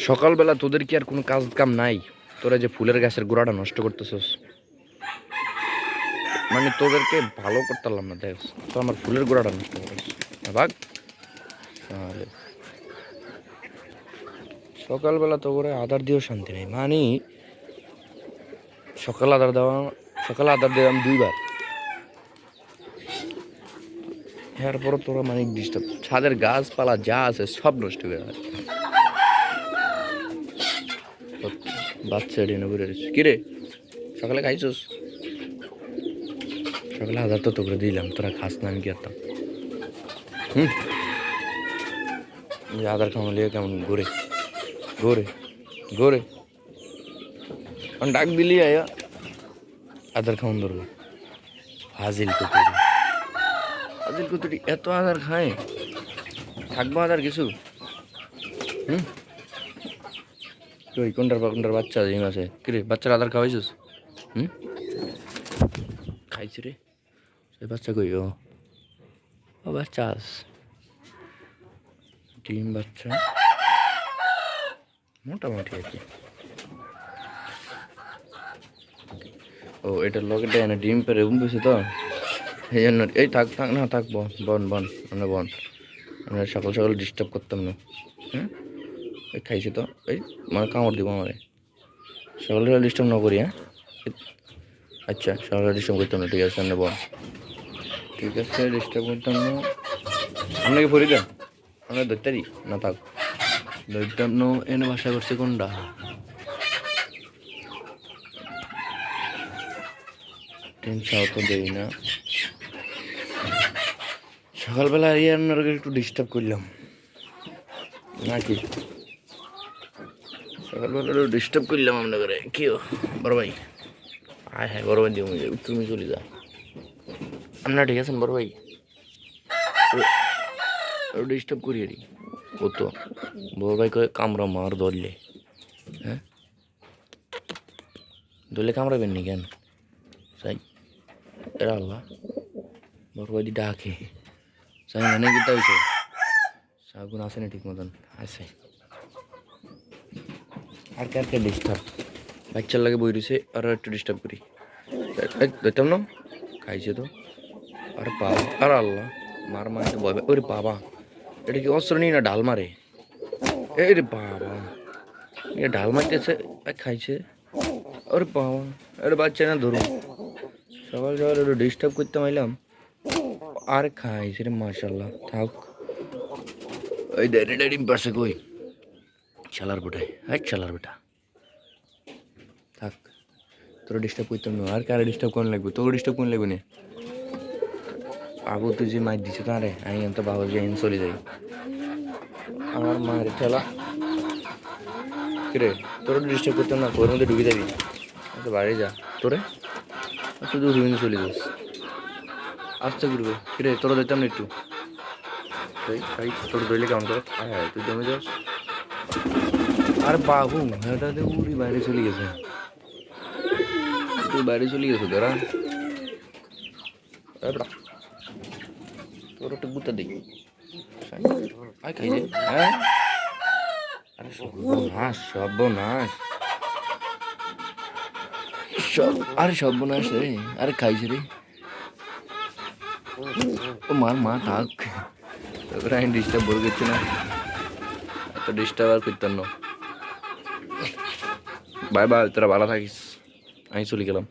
সকালবেলা তোদের কি আর কোনো কাজ কাম নাই? তোরা যে ফুলের গাছের গোড়াটা নষ্ট করতেছস, মানে তোদেরকে ভালো করতে পারলাম না, দেখ তো আমার ফুলের গোড়াটা নষ্ট করিস ভাগ। তাহলে সকালবেলা তো করে আদার দিয়েও শান্তি নেই, মানে সকাল আদার দেওয়া, সকালে আদার দিলাম 2 বার, এরপরও তোরা মানে ডিস্টার্ব, ছাদের গাছপালা যা আছে সব নষ্ট করে দেয়। বাচ্চা এনে করে দিচ্ছিস কিরে? সকালে খাইছিস? সকালে আদার তো তোকে দিলাম, তোরা খাস না, আমি কি করতাম? যে আদার খাওয়ালিয়ে কেমন ঘুরে ঘুরে ঘুরে ডাক দিলি আয়া আদার খাওয়ান ধরবে। ফাজিল কুতুরি, ফাজিল কুতুরি এত আদার খায়, থাকবো আদার কিছু? তুই কোনটার বাচ্চা জিম আছে কিরে? বাচ্চার আদার খাওয়াইছিস? খাইছি রে, সেই বাচ্চা কই? ও বাচ্চা ডিম বাচ্চা মোটামুটি আর কি। ও এটার লগেটা এনে ডিম পেরে উঠেছে তো, এই জন্য। এই থাক থাক না থাক, বন বন মানে বন, আমরা সকাল সকাল ডিস্টার্ব করতাম না। এই খাইছি তো, এই মানে কামড় দিব আমারে, সকাল সকাল ডিস্টার্ব না করি। আচ্ছা সকালে ডিস্টার্ব করতাম না, ঠিক আছে আমরা বন, ঠিক আছে ডিস্টার্ব করতাম না। আপনাকে ভরি দেন, আমরা ধরতারি না থাক, ধরতাম না। এনে বাসা করছে কোনটা? টেনশন তো দেই না। সকালবেলা আপনাকে একটু ডিস্টার্ব করলাম নাকি? সকালবেলা একটু ডিস্টার্ব করলাম আপনাকে, কি বড় ভাই? হ্যাঁ হ্যাঁ বড় ভাই দিও, তুমি চলে যা, আপনারা ঠিক আছেন বড় ভাই? ডিস্টার্ব করি আর ও তো বড় ভাই কয়ে কামড়া মার ধরলে, হ্যাঁ ধরলে কামড়াবেন নি কেন? সাই এরা আল্লাহ বড় ভাই ডাকে সাই, মানে কি তাইছে সাগুন আসে না ঠিক মতন আছে। আর কে ডিস্টার্ব, বাচ্চার লাগে বই রয়েছে, আরও একটু ডিস্টার্ব করি, দেখতাম না খাইছে তো। আর বাবা, আর আল্লাহ মার মারতে ভয়, ওরে বাবা এটা কি অস্ত্র নিয়ে না ঢাল মারে? এই রে বাবা, এটা ঢাল মারতেছে, খাইছে। ওরে বাবা, এটা বাচ্চা না ধরুন, সকাল সকাল একটু ডিস্টার্ব করতে পারলাম, আর খাইছে রে মাশাল্লাহ। থাক ওই ড্যাডি পাশে কই শালার বেটায়, হ্যাঁ শালার বেটা থাক, তোরা ডিস্টার্ব করতাম না। আর কারে ডিস্টার্ব কোন লাগবে? তোকে ডিস্টার্ব কোন লাগবে না? আবু তুই যে মাছ দিছে তারে, আমি তো বাবা যে চলে যাই, আমার মায়ের ঠেলা কিরে? তোরা ডিস্টার্ব করতাম না, তোর মধ্যে ঢুকে যাবি তো বাইরে যা, তোরে শুধু রুইনে চলে যাস, আসতে ঘুরবে কিরে? তোরা দিতাম না একটু, তোর দইলে কেমন করে? হ্যাঁ তুই জমে যাস। আর বাবু এটা উড়ি বাইরে চলে গেছে, তুই বাইরে চলে গেছো তোরা, তোর একটা গুতা দেখি খাইছে। হ্যাঁ আরে সর্বনাশ সর্বনাশ আরে সর্বনাশ রে, আরে খাইছে রে, ও মার মা থাক, তোকে আমি ডিস্টার্ব বলে করছি না, এত ডিস্টার্ব আর করতাম না। বাই বাই, তোরা ভালো থাকিস, আমি চলে গেলাম।